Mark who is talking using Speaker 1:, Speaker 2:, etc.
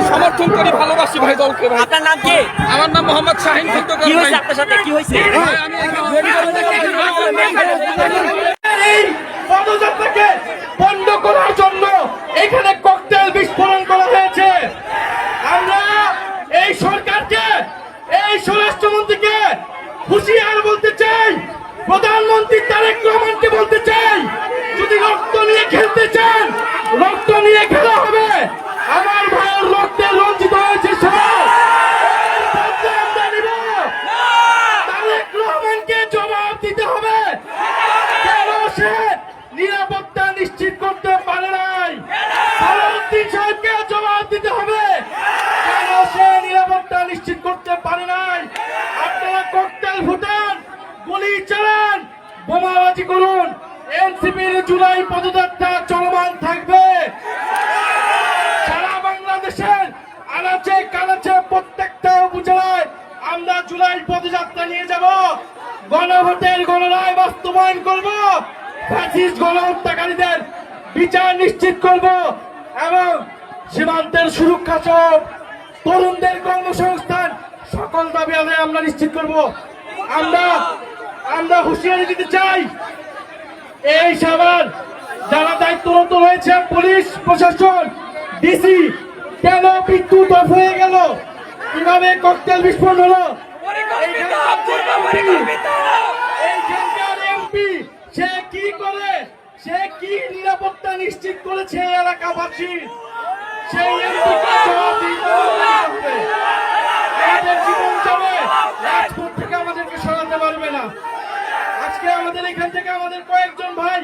Speaker 1: সমর্থন করি, ভালোবাসি ভাই দলকে ভাই।
Speaker 2: আপনার নাম কি?
Speaker 1: আমার নাম মোহাম্মদ শাহিন খন্দকার।
Speaker 2: কি
Speaker 1: ভাই
Speaker 2: হয়েছে আপনার সাথে? কি হয়েছে?
Speaker 1: ভাই, আমি
Speaker 3: এই পদযাত্রাকে বন্ধ করার জন্য এখানে ককটেল বিস্ফোরণ করা হয়েছে। আমরা এই সরকারকে, এই স্বরাষ্ট্রমন্ত্রীকে হুঁশিয়ার বলতে চাই, প্রধানমন্ত্রী তারেক রহমানকে বলতে চাই, যদি রক্ত নিয়ে খেলতে চান রক্ত নিয়ে খেলা হবে। আমার ভাইয়ের রক্তে রঞ্জিত হয়েছে সব। আমরা নিব। তারেক রহমানকে জবাব দিতে হবে। কেন সে নিরাপত্তা নিশ্চিত করতে পারে নাই? সালাউদ্দিন সাহেবকে জবাব দিতে হবে। কেন সে নিরাপত্তা নিশ্চিত করতে পারে নাই? আপনারা ককটেল ফুটান, গুলি চালান, বোমাবাজি করুন, এনসিপির জুলাই পদযাত্রা চলমান থাকবে। সারা বাংলাদেশের আনাচে কানাচে প্রত্যেকটা উপজেলায় আমরা জুলাই পদযাত্রা নিয়ে যাব। গণভোটের গণরায় বাস্তবায়ন করব, ফ্যাসিস্ট গণহত্যাকারীদের বিচার নিশ্চিত করব এবং সীমান্তের সুরক্ষা সহ তরুণদের কর্মসংস্থান সকল দাবি আদায় আমরা নিশ্চিত করব। আমরা হুঁশিয়ারি দিতে চাই, এই সবার যারা দায়িত্বরত রয়েছে, পুলিশ প্রশাসন, ডিসি, কেন বিদ্যুৎ অফ হয়ে গেল, কিভাবে ককটেল বিস্ফোরণ হলো, এমপি সে কি করে, সে কি নিরাপত্তা নিশ্চিত করেছে এলাকাবাসীর, সেই এমপিকে জবাব দিতে হবে। আমাদের জীবন যাবে, রাজপথ থেকে আমাদেরকে সরাতে পারবে না। আজকে আমাদের এখান থেকে আমাদের কয়েকজন ভাই